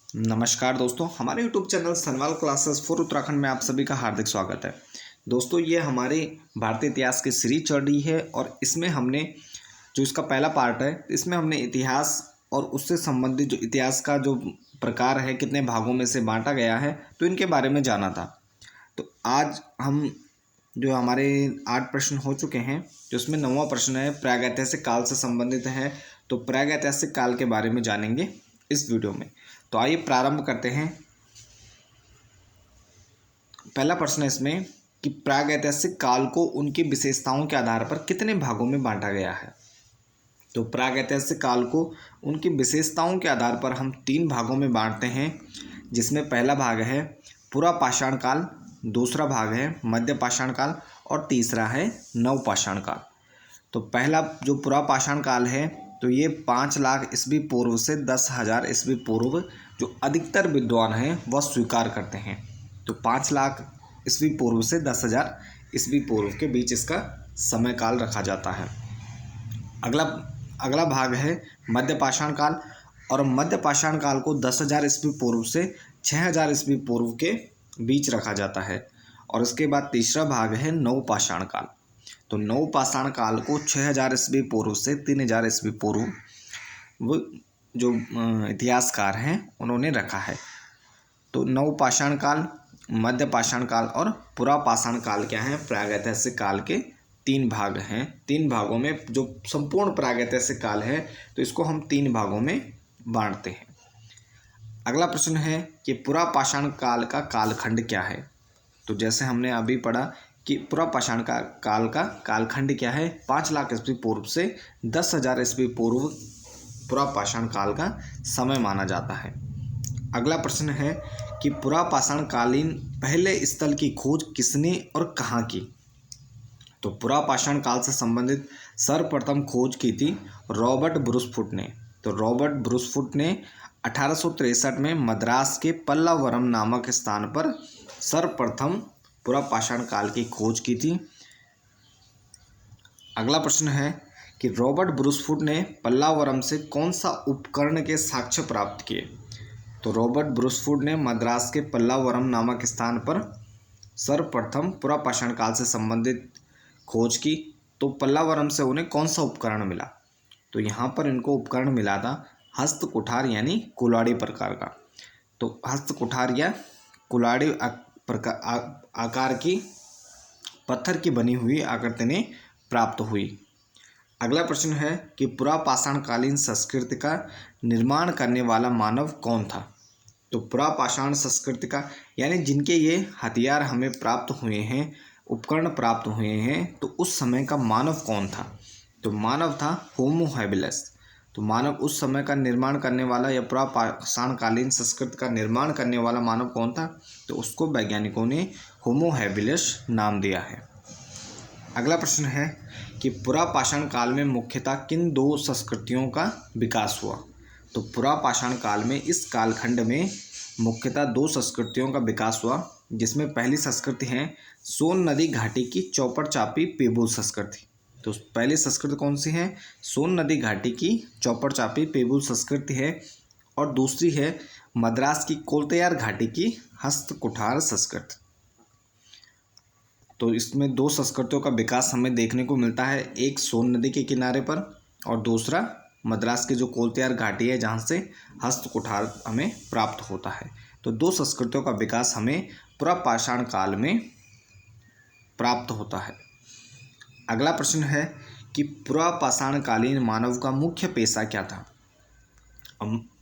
नमस्कार दोस्तों, हमारे YouTube channel Sanwal classes for Uttarakhand में आप सभी का हार्दिक स्वागत है। दोस्तों, ये हमारे भारतीय इतिहास की सीरीज चल रही है और इसमें हमने जो इसका पहला पार्ट है, इसमें हमने इतिहास और उससे संबंधित जो इतिहास का जो प्रकार है, कितने भागों में से बांटा गया है, तो इनके बारे में जाना था। तो आज हम जो हमारे 8 प्रश्न हो चुके हैं, जो उसमें 9वां प्रश्न है प्रागैतिहासिक काल से संबंधित है। तो प्रागैतिहासिक काल के बारे में जानेंगे इस वीडियो में। तो आइए प्रारंभ करते हैं। पहला प्रश्न है इसमें कि प्रागैतिहासिक काल को उनकी विशेषताओं के आधार पर कितने भागों में बांटा गया है। तो प्रागैतिहासिक काल को उनकी विशेषताओं के आधार पर हम 3 भागों में बांटते हैं, जिसमें पहला भाग है पुरापाषाण काल, दूसरा भाग है मध्यपाषाण काल और तीसरा है नवपाषाण काल। तो पहला जो पुरापाषाण काल है, तो ये 5 लाख ईस्वी पूर्व से 10,000 ईस्वी पूर्व जो अधिकतर विद्वान हैं वह स्वीकार करते हैं। तो 5 लाख ईस्वी पूर्व से 10,000 ईस्वी पूर्व के बीच इसका समय काल रखा जाता है। अगला भाग है मध्यपाषाण काल, और मध्यपाषाण काल को 10,000 ईस्वी पूर्व से 6,000 ईस्वी पूर्व के बीच रखा जाता है। और इसके बाद तीसरा भाग है नवपाषाण काल। तो नवपाषाण काल को 6,000 ईस्वी पूर्व से 3,000 ईस्वी पूर्व वो जो इतिहासकार हैं उन्होंने रखा है। तो नवपाषाण काल, मध्यपाषाण काल और पुरापाषाण काल क्या हैं, प्रागैतिहासिक काल के 3 भाग हैं। 3 भागों में जो संपूर्ण प्रागैतिहासिक काल है, तो इसको हम 3 भागों में बांटते हैं। अगला प्रश्न है कि पुरापाषाण काल का कालखंड क्या है। तो जैसे हमने अभी पढ़ा कि पुरापाषाण काल का कालखंड क्या है, 5 लाख ईस्वी पूर्व से 10,000 ईस्वी पूर्व पुरापाषाण काल का समय माना जाता है। अगला प्रश्न है कि पुरापाषाण कालीन पहले स्थल की खोज किसने और कहाँ की। तो पुरापाषाण काल से संबंधित सर्वप्रथम खोज की थी रॉबर्ट ब्रूसफुट ने। तो रॉबर्ट ब्रूसफुट ने 1863 में मद्रास के पल्लावरम नामक स्थान पर सर्वप्रथम पुरापाषाण काल की खोज की थी। अगला प्रश्न है कि रॉबर्ट ब्रूसफुट ने पल्लावरम से कौन सा उपकरण के साक्ष्य प्राप्त किए। तो रॉबर्ट ब्रूसफुट ने मद्रास के पल्लावरम नामक स्थान पर सर्वप्रथम पुरापाषाण काल से संबंधित खोज की। तो पल्लावरम से उन्हें कौन सा उपकरण मिला। तो यहाँ पर इनको उपकरण मिला था हस्त कुठार यानी कुल्हाड़ी प्रकार का। तो हस्त कुठार या कुल्हाड़ी आकार की पत्थर की बनी हुई आकृति ने प्राप्त हुई। अगला प्रश्न है कि पुरापाषाण कालीन संस्कृति का निर्माण करने वाला मानव कौन था। तो पुरापाषाण संस्कृति का यानी जिनके ये हथियार हमें प्राप्त हुए हैं, उपकरण प्राप्त हुए हैं, तो उस समय का मानव कौन था। तो मानव था होमो हैबिलिस। तो मानव उस समय का निर्माण करने वाला या पुरापाषाण कालीन संस्कृति का निर्माण करने वाला मानव कौन था, तो उसको वैज्ञानिकों ने होमो हैबिलिस नाम दिया है। अगला प्रश्न है कि पुरापाषाण काल में मुख्यतः किन 2 संस्कृतियों का विकास हुआ। तो पुरापाषाण काल में इस कालखंड में मुख्यतः 2 संस्कृतियों का विकास हुआ, जिसमें पहली संस्कृति है सोन नदी घाटी की चौपड़ चापी पेबुल संस्कृति। तो पहली संस्कृति कौन सी है, सोन नदी घाटी की चौपड़ चापी पेबुल संस्कृति है। और दूसरी है मद्रास की कोलत्यार घाटी की हस्त कुठार संस्कृति। तो इसमें 2 संस्कृतियों का विकास हमें देखने को मिलता है, एक सोन नदी के किनारे पर और दूसरा मद्रास की जो कोलत्यार घाटी है जहाँ से हस्त कुठार हमें प्राप्त होता है। तो 2 संस्कृतियों का विकास हमें पुरापाषाण काल में प्राप्त होता है। अगला प्रश्न है कि पुरापाषाण कालीन मानव का मुख्य पेशा क्या था।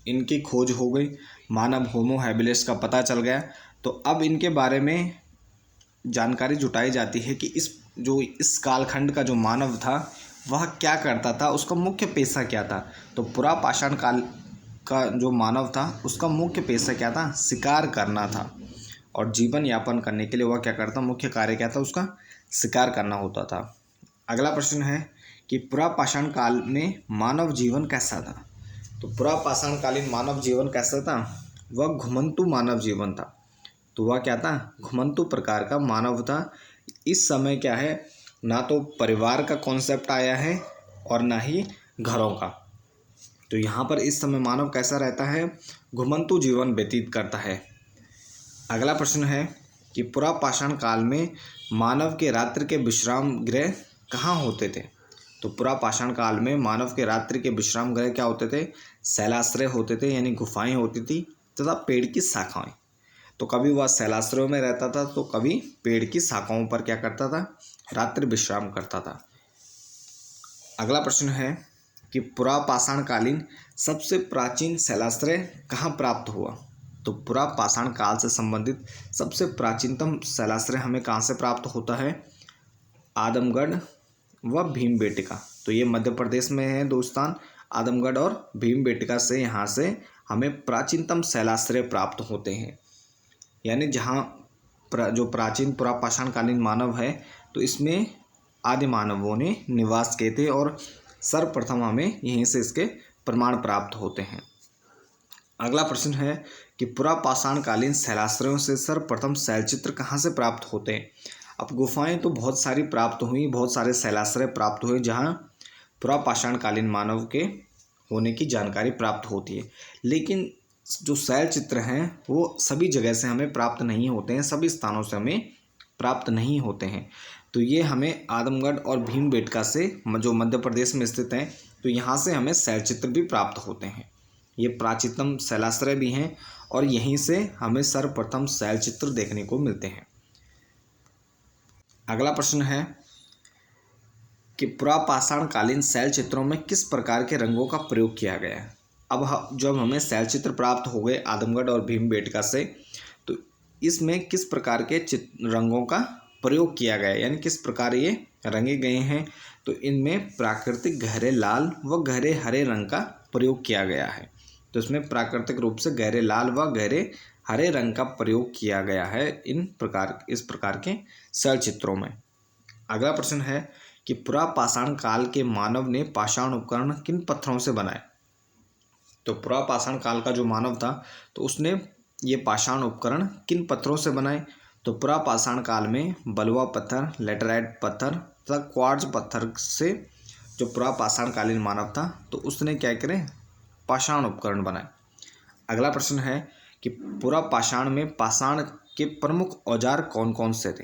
इनकी खोज हो गई, मानव होमो हैबिलिस का पता चल गया, तो अब इनके बारे में जानकारी जुटाई जाती है कि इस कालखंड का जो मानव था वह क्या करता था, उसका मुख्य पेशा क्या था। तो पुरापाषाण काल का जो मानव था उसका मुख्य पेशा क्या था, शिकार करना था। और जीवन यापन करने के लिए वह क्या करता, मुख्य कार्य क्या था, उसका शिकार करना होता था। अगला प्रश्न है कि पुरापाषाण काल में मानव जीवन कैसा था। तो पुरापाषाण कालीन मानव जीवन कैसा था, वह घुमंतु मानव जीवन था। तो वह क्या था, घुमंतु प्रकार का मानव था। इस समय क्या है, ना तो परिवार का कॉन्सेप्ट आया है और ना ही घरों का। तो यहाँ पर इस समय मानव कैसा रहता है, घुमंतु जीवन व्यतीत करता है। अगला प्रश्न है कि पुरापाषाण काल में मानव के रात्रि के विश्राम गृह कहाँ होते थे। तो पुरापाषाण काल में मानव के रात्रि के विश्राम गृह क्या होते थे, शैलाश्रय होते थे, यानी गुफाएं होती थी तथा पेड़ की शाखाएं। तो कभी वह शैलाश्रयों में रहता था तो कभी पेड़ की शाखाओं पर क्या करता था, रात्रि विश्राम करता था। अगला प्रश्न है कि पुरापाषाण कालीन सबसे प्राचीन शैलाश्रय कहाँ प्राप्त हुआ। तो पुरापाषाण काल से संबंधित सबसे प्राचीनतम शैलाश्रय हमें कहाँ से प्राप्त होता है, आदमगढ़ व भीमबेटका। तो ये मध्य प्रदेश में है दोस्तान, आदमगढ़ और भीमबेटका से यहाँ से हमें प्राचीनतम शैलाश्रय प्राप्त होते हैं। यानी जहाँ जो प्राचीन पुरापाषाण कालीन मानव है तो इसमें आदि मानवों ने निवास किए थे और सर्वप्रथम हमें यहीं से इसके प्रमाण प्राप्त होते हैं। अगला प्रश्न है कि पुरापाषाण कालीन शैलाश्रयों से सर्वप्रथम शैलचित्र कहाँ से प्राप्त होते हैं। अब गुफाएं तो बहुत सारी प्राप्त हुई, बहुत सारे शैलाश्रय प्राप्त हुए जहाँ पुरापाषाण कालीन मानव के होने की जानकारी प्राप्त होती है, लेकिन जो शैल चित्र हैं वो सभी जगह से हमें प्राप्त नहीं होते हैं, सभी स्थानों से हमें प्राप्त नहीं होते हैं। तो ये हमें आदमगढ़ और भीमबेटका से, जो मध्य प्रदेश में स्थित हैं, तो यहाँ से हमें शैल चित्र भी प्राप्त होते हैं। ये प्राचीनतम शैलाश्रय भी हैं और यहीं से हमें सर्वप्रथम शैल चित्र देखने को मिलते हैं। अगला प्रश्न है कि पुरापाषाण कालीन शैल चित्रों में किस प्रकार के रंगों का प्रयोग किया गया है। अब जब हमें शैल चित्र प्राप्त हो गए आदमगढ़ और भीमबेटका से, तो इसमें किस प्रकार के रंगों का प्रयोग किया गया है, यानी किस प्रकार ये रंगे गए हैं। तो इनमें प्राकृतिक गहरे लाल व गहरे हरे रंग का प्रयोग किया गया है। तो इसमें प्राकृतिक रूप से गहरे लाल व गहरे हरे रंग का प्रयोग किया गया है इस प्रकार के शैल चित्रों में। अगला प्रश्न है कि पुरापाषाण काल के मानव ने पाषाण उपकरण किन पत्थरों से बनाए। तो पुरापाषाण काल का जो मानव था तो उसने ये पाषाण उपकरण किन पत्थरों से बनाए। तो पुरापाषाण काल में बलुआ पत्थर, लेटराइट पत्थर तथा क्वार्ट्ज पत्थर से जो पुरापाषाण कालीन मानव था तो उसने क्या करे, पाषाण उपकरण बनाए। अगला प्रश्न है कि पुरापाषाण में पाषाण के प्रमुख औजार कौन कौन से थे।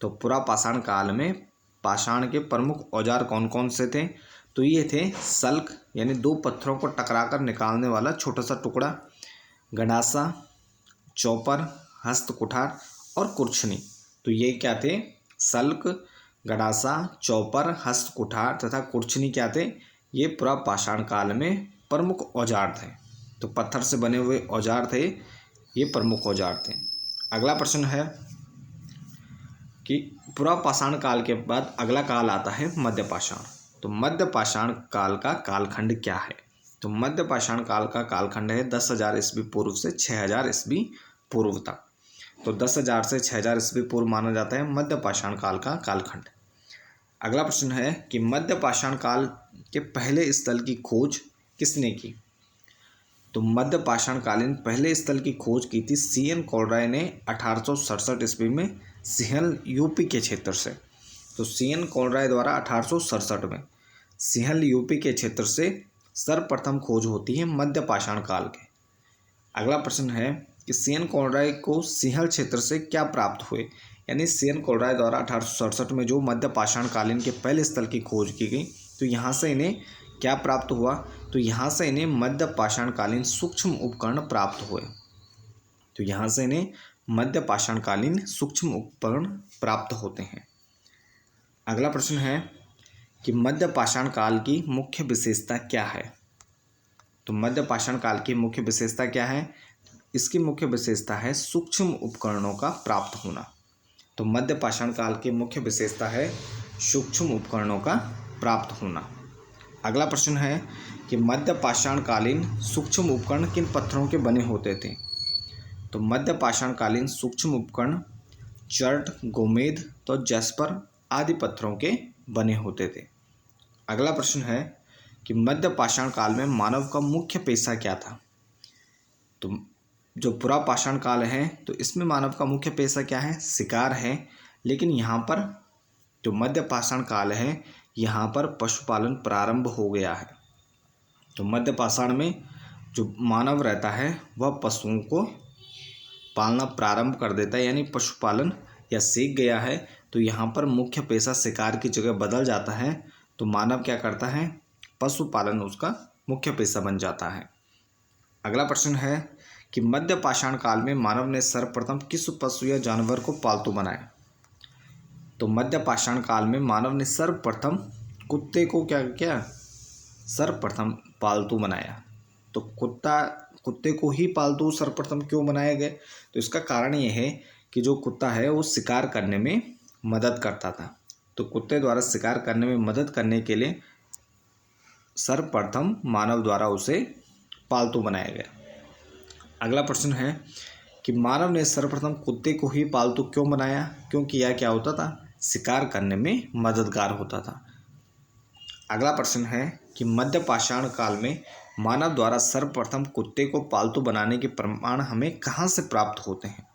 तो पुरापाषाण काल में पाषाण के प्रमुख औजार कौन कौन से थे। तो ये थे सल्क, यानी दो पत्थरों को टकराकर निकालने वाला छोटा सा टुकड़ा, गंडासा, चॉपर, हस्त कुठार और कुर्छनी। तो ये क्या थे, सल्क, गंडासा, चॉपर, हस्त कुठार तथा कुर्छनी क्या थे, ये पुरापाषाण काल में प्रमुख औजार थे। तो पत्थर से बने हुए औजार थे, ये प्रमुख औजार थे। अगला प्रश्न है कि पुरापाषाण काल के बाद अगला काल आता है मध्यपाषाण। तो मध्यपाषाण काल का कालखंड क्या है। तो मध्यपाषाण काल का कालखंड है 10,000 ईस्वी पूर्व से 6,000 ईस्वी पूर्व तक। तो 10,000 से 6,000 ईस्वी पूर्व माना जाता है मध्यपाषाण काल का कालखंड। अगला प्रश्न है कि मध्यपाषाण काल के पहले स्थल की खोज किसने की। तो मध्यपाषाण कालीन पहले स्थल की खोज की थी CN कोलराय ने 1867 ईस्वी में सिंहल यूपी के क्षेत्र से। तो CN कोलराय द्वारा 1867 में सिंहल यूपी के क्षेत्र से सर्वप्रथम खोज होती है मध्यपाषाण काल के। अगला प्रश्न है कि CN कोलराय को सिंहल क्षेत्र से क्या प्राप्त हुए, यानी CN कोलराय द्वारा 1867 में जो मध्यपाषाण कालीन के पहले स्थल की खोज की गई तो यहाँ से इन्हें क्या प्राप्त हुआ। तो यहाँ से इन्हें मध्यपाषाण कालीन सूक्ष्म उपकरण प्राप्त हुए। तो यहाँ से इन्हें मध्यपाषाण कालीन सूक्ष्म उपकरण प्राप्त होते हैं। अगला प्रश्न है कि मध्यपाषाण काल की मुख्य विशेषता क्या है। तो मध्यपाषाण काल की मुख्य विशेषता क्या है, इसकी मुख्य विशेषता है सूक्ष्म उपकरणों का प्राप्त होना। तो मध्यपाषाण काल की मुख्य विशेषता है सूक्ष्म उपकरणों का प्राप्त होना। अगला प्रश्न है कि मध्यपाषाण कालीन सूक्ष्म उपकरण किन पत्थरों के बने होते थे। तो मध्यपाषाण कालीन सूक्ष्म उपकरण चर्ट, गोमेद तो जैस्पर आदि पत्थरों के बने होते थे। अगला प्रश्न है कि मध्यपाषाण काल में मानव का मुख्य पेशा क्या था। तो जो पुरापाषाण काल है तो इसमें मानव का मुख्य पेशा क्या है, शिकार है। लेकिन यहाँ पर जो मध्यपाषाण काल है यहाँ पर पशुपालन प्रारंभ हो गया है। तो मध्य पाषाण में जो मानव रहता है वह पशुओं को पालना प्रारंभ कर देता है, यानी पशुपालन या सीख गया है। तो यहाँ पर मुख्य पेशा शिकार की जगह बदल जाता है, तो मानव क्या करता है, पशुपालन उसका मुख्य पेशा बन जाता है। अगला प्रश्न है कि मध्य पाषाण काल में मानव ने सर्वप्रथम किस पशु या जानवर को पालतू बनाया। तो मध्य पाषाण काल में मानव ने सर्वप्रथम कुत्ते को क्या किया, सर्वप्रथम पालतू बनाया। तो कुत्ते को ही पालतू सर्वप्रथम क्यों बनाया गया, तो इसका कारण यह है कि जो कुत्ता है वो शिकार करने में मदद करता था। तो कुत्ते द्वारा शिकार करने में मदद करने के लिए सर्वप्रथम मानव द्वारा उसे पालतू बनाया गया। अगला प्रश्न है कि मानव ने सर्वप्रथम कुत्ते को ही पालतू क्यों बनाया, क्योंकि यह क्या होता था, शिकार करने में मददगार होता था। अगला प्रश्न है कि मध्य पाषाण काल में मानव द्वारा सर्वप्रथम कुत्ते को पालतू बनाने के प्रमाण हमें कहाँ से प्राप्त होते हैं।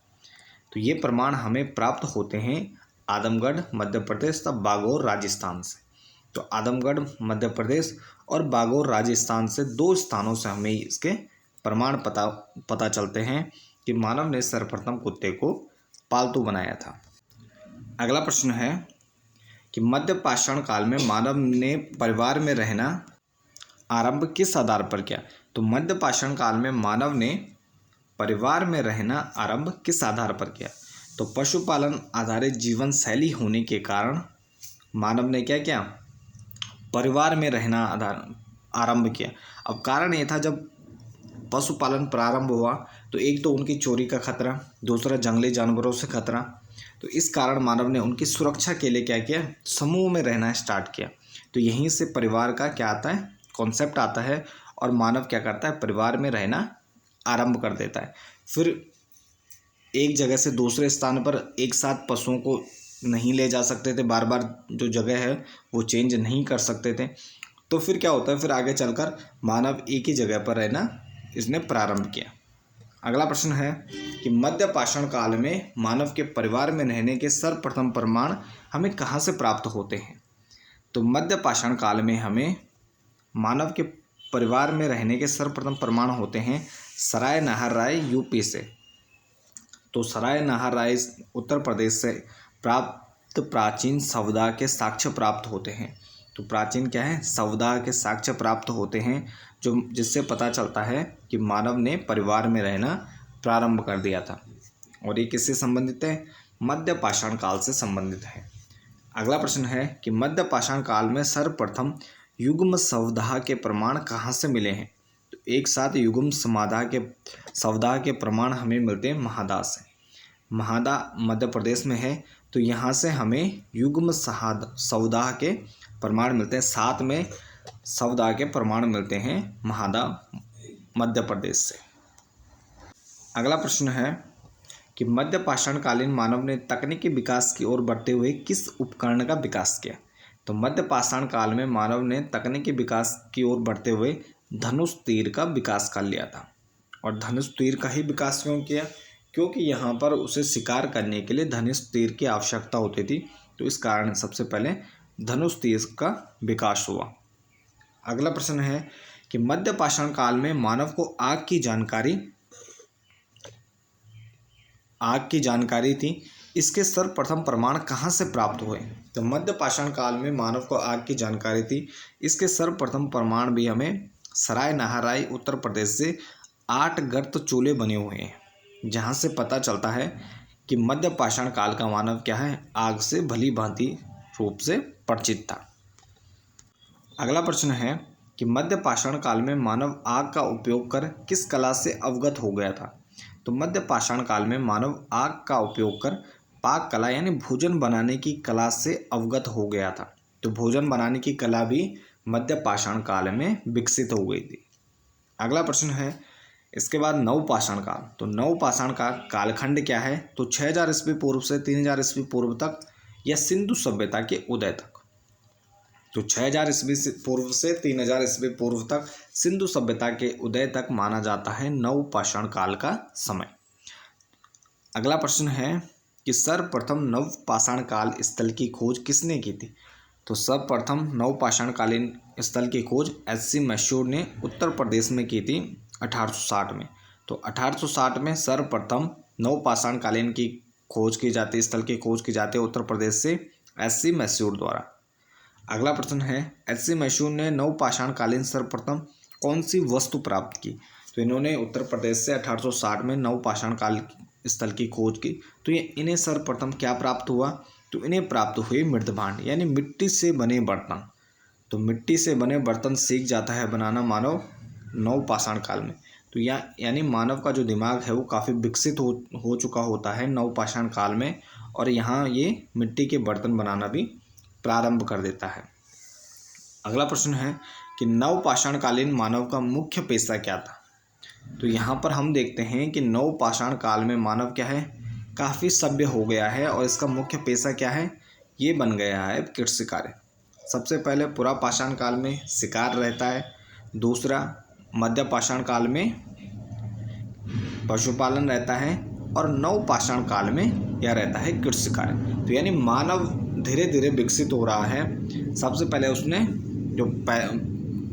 तो ये प्रमाण हमें प्राप्त होते हैं आदमगढ़ मध्य प्रदेश तथा बागौर राजस्थान से। तो आदमगढ़ मध्य प्रदेश और बागौर राजस्थान से दो स्थानों से हमें इसके प्रमाण पता चलते हैं कि मानव ने सर्वप्रथम कुत्ते को पालतू बनाया था। अगला प्रश्न है कि मध्य पाषाण काल में मानव ने परिवार में रहना आरंभ किस आधार पर किया। तो मध्य पाषाण काल में मानव ने परिवार में रहना आरंभ किस आधार पर किया। तो पशुपालन आधारित जीवन शैली होने के कारण मानव ने क्या किया, परिवार में रहना आरंभ किया। अब कारण ये था, जब पशुपालन प्रारंभ हुआ तो एक तो उनकी चोरी का खतरा, दूसरा जंगली जानवरों से खतरा। तो इस कारण मानव ने उनकी सुरक्षा के लिए क्या किया, समूह में रहना स्टार्ट किया। तो यहीं से परिवार का क्या आता है, कॉन्सेप्ट आता है, और मानव क्या करता है, परिवार में रहना आरंभ कर देता है। फिर एक जगह से दूसरे स्थान पर एक साथ पशुओं को नहीं ले जा सकते थे, बार बार जो जगह है वो चेंज नहीं कर सकते थे। तो फिर क्या होता है, फिर आगे चलकर मानव एक ही जगह पर रहना इसने प्रारंभ किया। अगला प्रश्न है कि मध्य पाषाण काल में मानव के परिवार में रहने के सर्वप्रथम प्रमाण हमें कहाँ से प्राप्त होते हैं। तो मध्य पाषाण काल में हमें मानव के परिवार में रहने के सर्वप्रथम प्रमाण होते हैं सराय नाहरराय यूपी से। तो सराय नाहरराय उत्तर प्रदेश से प्राप्त प्राचीन सवदा के साक्ष्य प्राप्त होते हैं। तो प्राचीन क्या है, सवदा के साक्ष्य प्राप्त होते हैं, जो जिससे पता चलता है कि मानव ने परिवार में रहना प्रारंभ कर दिया था। और ये किससे संबंधित है, मध्य पाषाण काल से संबंधित है। अगला प्रश्न है कि मध्य पाषाण काल में सर्वप्रथम युग्म सवदा के प्रमाण कहाँ से मिले हैं। तो एक साथ युग्म सवदा के प्रमाण हमें मिलते हैं महादा से। महादा मध्य प्रदेश में है, तो यहाँ से हमें युग्म सवदा के प्रमाण मिलते हैं। साथ में सवदा के प्रमाण मिलते हैं महादा मध्य प्रदेश से। अगला प्रश्न है कि मध्य पाषाणकालीन मानव ने तकनीकी विकास की ओर बढ़ते हुए किस उपकरण का विकास किया। तो मध्य पाषाण काल में मानव ने तकनीकी विकास की ओर बढ़ते हुए धनुष तीर का विकास कर लिया था। और धनुष तीर का ही विकास क्यों किया, क्योंकि यहाँ पर उसे शिकार करने के लिए धनुष तीर की आवश्यकता होती थी। तो इस कारण सबसे पहले धनुष तीर का विकास हुआ। अगला प्रश्न है कि मध्य पाषाण काल में मानव को आग की जानकारी थी, इसके सर्वप्रथम प्रमाण कहाँ से प्राप्त हुए। तो मध्य पाषाण काल में मानव को आग की जानकारी थी, इसके सर्वप्रथम प्रमाण भी हमें सराय नाहरराय उत्तर प्रदेश से 8 गर्त चूल्हे बने हुए हैं, जहाँ से पता चलता है कि मध्य पाषाण काल का मानव क्या है, आग से भली भांति रूप से परिचित था। अगला प्रश्न है कि मध्य पाषाण काल में मानव आग का उपयोग कर किस कला से अवगत हो गया था। तो मध्य पाषाण काल में मानव आग का उपयोग कर पाक कला यानी भोजन बनाने की कला से अवगत हो गया था। तो भोजन बनाने की कला भी मध्य पाषाण काल में विकसित हो गई थी। अगला प्रश्न है इसके बाद नव पाषाण काल। तो नव पाषाण का कालखंड क्या है। तो 6000 ईस्वी पूर्व से 3000 ईस्वी पूर्व तक या सिंधु सभ्यता के उदय तक। तो 6000 ईस्वी पूर्व से 3000 ईस्वी पूर्व तक सिंधु सभ्यता के उदय तक माना जाता है नव पाषाण काल का समय। अगला प्रश्न है कि सर्वप्रथम नव पाषाण काल स्थल की खोज किसने की थी। तो सर्वप्रथम नवपाषाणकालीन स्थल की खोज एच.सी. मैसूर ने उत्तर प्रदेश में की थी 1860 में। तो 1860 में सर्वप्रथम नवपाषाणकालीन की खोज की जाती है, स्थल की खोज की जाती है उत्तर प्रदेश से एच.सी. मैसूर द्वारा। अगला प्रश्न है, एच.सी. मैसूर ने नवपाषाणकालीन सर्वप्रथम कौन सी वस्तु प्राप्त की? तो इन्होंने उत्तर प्रदेश से 1860 में नवपाषाण काल स्थल की खोज की। तो ये इन्हें सर्वप्रथम क्या प्राप्त हुआ? तो इन्हें प्राप्त हुई मृदभांड यानी मिट्टी से बने बर्तन। तो मिट्टी से बने बर्तन सीख जाता है बनाना मानव नवपाषाण काल में। तो यानी मानव का जो दिमाग है वो काफ़ी विकसित हो चुका होता है नवपाषाण काल में, और यहाँ ये मिट्टी के बर्तन बनाना भी प्रारंभ कर देता है। अगला प्रश्न है कि नवपाषाणकालीन मानव का मुख्य पेशा क्या था? तो यहाँ पर हम देखते हैं कि नवपाषाण काल में मानव क्या है, काफ़ी सभ्य हो गया है, और इसका मुख्य पेशा क्या है, ये बन गया है कृषि कार्य। सबसे पहले पुरापाषाण काल में शिकार रहता है, दूसरा मध्यपाषाण काल में पशुपालन रहता है, और नवपाषाण काल में यह रहता है कृषि कार्य। तो यानी मानव धीरे धीरे विकसित हो रहा है। सबसे पहले उसने जो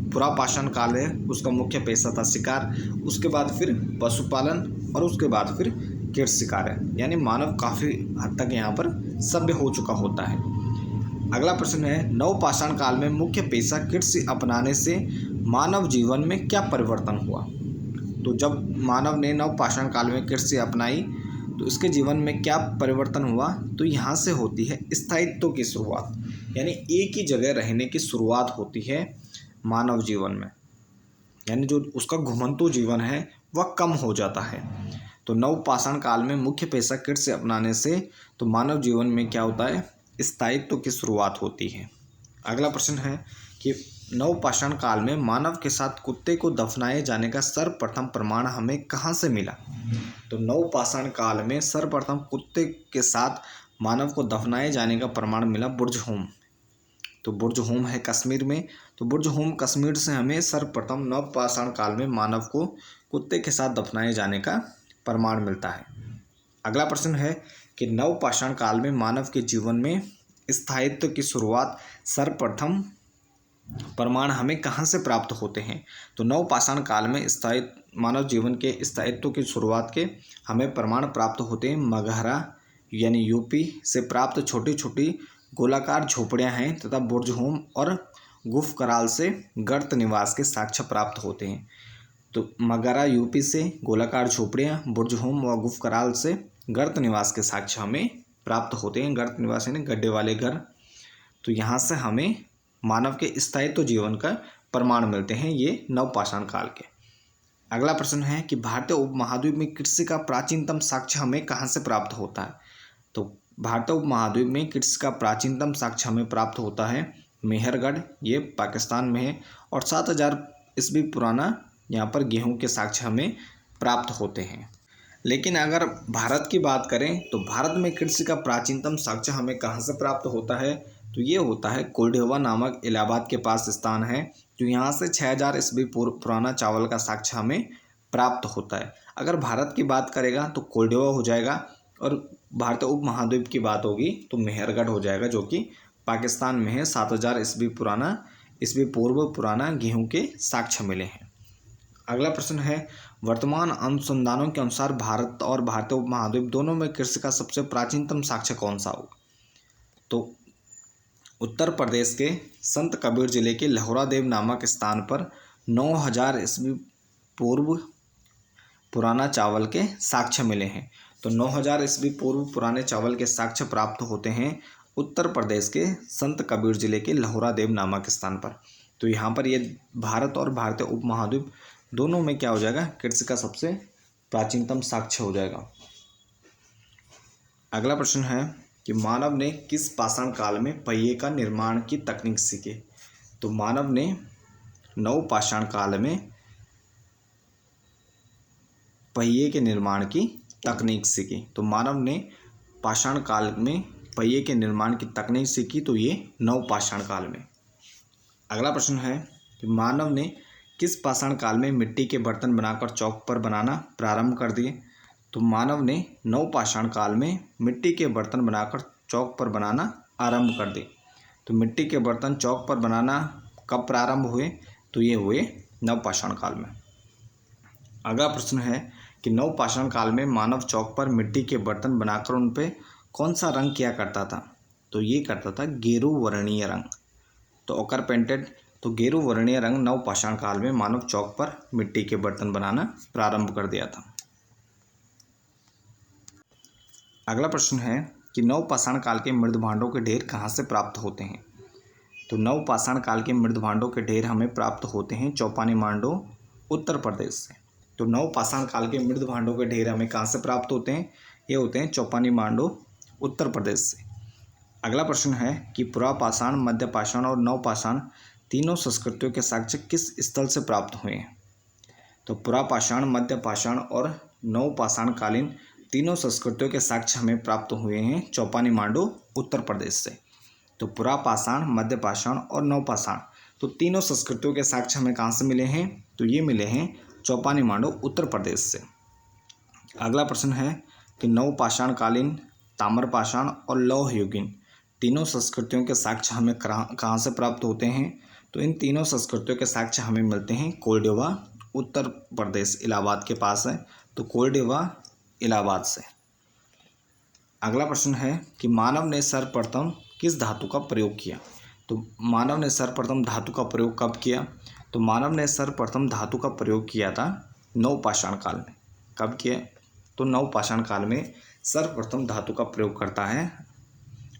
पुरापाषाण काल है उसका मुख्य पेशा था शिकार, उसके बाद फिर पशुपालन, और उसके बाद फिर कृषि कार्य। यानी मानव काफ़ी हद तक यहाँ पर सभ्य हो चुका होता है। अगला प्रश्न है, नवपाषाण काल में मुख्य पेशा कृषि अपनाने से मानव जीवन में क्या परिवर्तन हुआ? तो जब मानव ने नवपाषाण काल में कृषि अपनाई तो इसके जीवन में क्या परिवर्तन हुआ? तो यहाँ से होती है स्थायित्व की शुरुआत, यानी एक ही जगह रहने की शुरुआत होती है मानव जीवन में, यानी जो उसका घुमंतु जीवन है वह कम हो जाता है। तो नवपाषाण काल में मुख्य पेशा कृषि अपनाने से तो मानव जीवन में क्या होता है, स्थायित्व की शुरुआत होती है। अगला प्रश्न है कि नवपाषाण काल में मानव के साथ कुत्ते को दफनाए जाने का सर्वप्रथम प्रमाण हमें कहाँ से मिला? तो नवपाषाण काल में सर्वप्रथम कुत्ते के साथ मानव को दफनाए जाने का प्रमाण मिला बुर्जहोम। तो बुर्जहोम है कश्मीर में, तो बुर्जहोम कश्मीर से हमें सर्वप्रथम नवपाषाण काल में मानव को कुत्ते के साथ दफनाए जाने का प्रमाण मिलता है। अगला प्रश्न है कि नवपाषाण काल में मानव के जीवन में स्थायित्व की शुरुआत सर्वप्रथम प्रमाण हमें कहाँ से प्राप्त होते हैं? तो नवपाषाण काल में मानव जीवन के स्थायित्व की शुरुआत के हमें प्रमाण प्राप्त होते हैं मगहरा यानी यूपी से प्राप्त छोटी छोटी गोलाकार झोपड़ियाँ हैं, तथा बुर्जहोम और गुफ कराल से गर्त निवास के साक्ष्य प्राप्त होते हैं। तो मगहरा यूपी से गोलाकार झोपड़ियाँ, बुर्जहोम व गुफ कराल से गर्त निवास के साक्ष्य हमें प्राप्त होते हैं। गर्त निवास यानी गड्ढे वाले घर। तो यहाँ से हमें मानव के स्थायित्व जीवन का प्रमाण मिलते हैं ये नवपाषाण काल के। अगला प्रश्न है कि भारतीय उपमहाद्वीप में कृषि का प्राचीनतम साक्ष्य हमें कहाँ से प्राप्त होता है? तो भारतीय उपमहाद्वीप में कृषि का प्राचीनतम साक्ष्य हमें प्राप्त होता है मेहरगढ़, ये पाकिस्तान में है, और 7000 ईस्वी पुराना यहाँ पर गेहूं के साक्ष्य हमें प्राप्त होते हैं। लेकिन अगर भारत की बात करें तो भारत में कृषि का प्राचीनतम साक्ष्य हमें कहाँ से प्राप्त होता है? तो ये होता है कोल्डेवा नामक इलाहाबाद के पास स्थान है, जो यहाँ से 6000 ईस्वी पूर्व पुराना चावल का साक्ष्य हमें प्राप्त होता है। अगर भारत की बात करेगा तो कोल्डेवा हो जाएगा, और भारतीय उपमहाद्वीप की बात होगी तो मेहरगढ़ हो जाएगा, जो कि पाकिस्तान में है। 7000 ईस्वी पूर्व पुराना गेहूं के साक्ष्य मिले हैं। अगला प्रश्न है, वर्तमान अनुसंधानों के अनुसार भारत और भारतीय उपमहाद्वीप दोनों में कृषि का सबसे प्राचीनतम साक्ष्य कौन सा होगा? तो उत्तर प्रदेश के संत कबीर जिले के लहोरादेव नामक स्थान पर 9000 ईस्वी पूर्व पुराना चावल के साक्ष्य मिले हैं। तो 9000 ईस्वी पूर्व पुराने चावल के साक्ष्य प्राप्त होते हैं उत्तर प्रदेश के संत कबीर जिले के लहोरादेव नामक स्थान पर। तो यहाँ पर ये भारत और भारतीय उपमहाद्वीप दोनों में क्या हो जाएगा, कृषि का सबसे प्राचीनतम साक्ष्य हो जाएगा। अगला प्रश्न है कि मानव ने किस पाषाण काल में पहिए का निर्माण की तकनीक सीखी? तो मानव ने नवपाषाण काल में पहिए के निर्माण की तकनीक सीखी। तो मानव ने पाषाण काल में पहिए के निर्माण की तकनीक सीखी, तो ये नवपाषाण काल में। अगला प्रश्न है कि मानव ने किस पाषाण काल में मिट्टी के बर्तन बनाकर चौक पर बनाना प्रारंभ कर दिए? तो मानव ने नवपाषाण काल में मिट्टी के बर्तन बनाकर चौक पर बनाना आरंभ कर दिए। तो मिट्टी के बर्तन चौक पर बनाना कब प्रारंभ हुए? तो ये हुए नवपाषाण काल में। अगला प्रश्न है कि नवपाषाण काल में मानव चौक पर मिट्टी के बर्तन बनाकर उन पे कौन सा रंग किया करता था? तो ये करता था गेरू वर्णीय रंग। तो ऑकर पेंटेड, तो गेरू वर्णीय रंग नवपाषाण काल में मानव चौक पर मिट्टी के बर्तन बनाना प्रारंभ कर दिया था। अगला प्रश्न है कि नवपाषाण काल के मृद भांडों के ढेर कहाँ से प्राप्त होते हैं? तो नवपाषाण काल के मृद भांडों के ढेर हमें प्राप्त होते हैं चौपानी मांडो, उत्तर प्रदेश से। तो नवपाषाण काल के मृद भांडों के ढेर हमें कहाँ से प्राप्त होते हैं? ये होते हैं चौपानी मांडो, उत्तर प्रदेश से। अगला प्रश्न है कि पुरापाषाण, मध्यपाषाण और नवपाषाण तीनों संस्कृतियों के साक्ष्य किस स्थल से प्राप्त हुए हैं? तो पुरापाषाण, मध्यपाषाण और नवपाषाण कालीन तीनों संस्कृतियों के साक्ष्य हमें प्राप्त हुए हैं चौपानी मांडो, उत्तर प्रदेश से। तो पुरापाषाण, मध्यपाषाण और नवपाषाण, तो तीनों संस्कृतियों के साक्ष्य हमें कहाँ से मिले हैं? तो ये मिले हैं चौपानी मांडो, उत्तर प्रदेश से। अगला प्रश्न है कि नवपाषाण कालीन, ताम्रपाषाण और लौहयुगीन तीनों संस्कृतियों के साक्ष्य हमें कहाँ से प्राप्त होते हैं? तो इन तीनों संस्कृतियों के साक्ष्य हमें मिलते हैं कोल्डिवा, उत्तर प्रदेश, इलाहाबाद के पास है। तो कोल्डिवा, इलाहाबाद से। अगला प्रश्न है कि मानव ने सर्वप्रथम किस धातु का प्रयोग किया? तो मानव ने सर्वप्रथम धातु का प्रयोग कब किया? तो मानव ने सर्वप्रथम धातु का प्रयोग किया था नवपाषाण काल में। कब किया? तो नवपाषाण काल में सर्वप्रथम धातु का प्रयोग करता है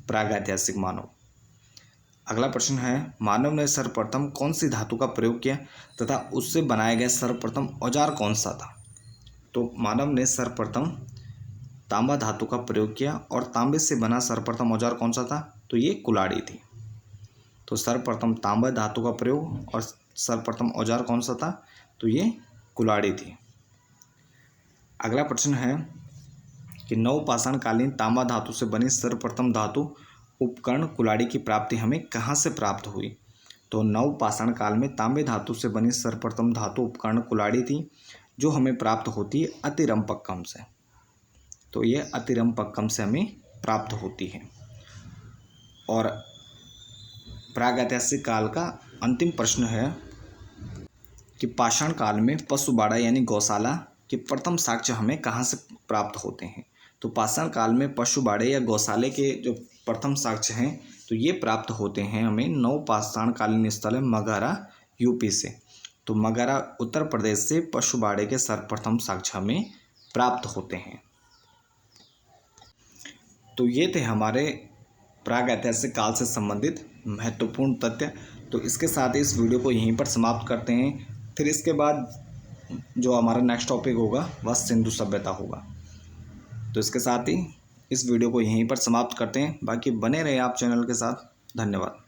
प्रागैतिहासिक मानव। अगला प्रश्न है मानव ने सर्वप्रथम कौन सी धातु का प्रयोग किया तथा उससे बनाया गया सर्वप्रथम औजार कौन सा था? तो मानव ने सर्वप्रथम तांबा धातु का प्रयोग किया और तांबे से बना सर्वप्रथम औजार कौन सा था? तो ये कुल्हाड़ी थी। तो सर्वप्रथम तांबा धातु का प्रयोग और सर्वप्रथम औजार कौन सा था? तो ये कुल्हाड़ी थी। अगला प्रश्न है कि नवपाषाण कालीन तांबा धातु से बनी सर्वप्रथम धातु उपकरण कुल्हाड़ी की प्राप्ति हमें कहाँ से प्राप्त हुई? तो नवपाषाण काल में तांबे धातु से बनी सर्वप्रथम धातु उपकरण कुल्हाड़ी थी, जो हमें प्राप्त होती है अतिरम्पक्कम से। तो ये अतिरम्पक्कम से हमें प्राप्त होती है। और प्रागैतिहासिक काल का अंतिम प्रश्न है कि पाषाण काल में पशु बाड़ा यानी गौशाला के प्रथम साक्ष्य हमें कहाँ से प्राप्त होते हैं? तो पाषाण काल में पशु बाड़े या गौशाले के जो प्रथम साक्ष्य हैं तो ये प्राप्त होते हैं हमें नवपाषाण कालीन स्थल है मगहरा, यूपी से। तो मगहरा, उत्तर प्रदेश से पशु बाड़े के सर्वप्रथम साक्ष्य हमें प्राप्त होते हैं। तो ये थे हमारे प्रागैतिहासिक काल से संबंधित महत्वपूर्ण तथ्य। तो इसके साथ ही इस वीडियो को यहीं पर समाप्त करते हैं। फिर इसके बाद जो हमारा नेक्स्ट टॉपिक होगा वह सिंधु सभ्यता होगा। तो इसके साथ ही इस वीडियो को यहीं पर समाप्त करते हैं। बाकी बने रहे आप चैनल के साथ। धन्यवाद।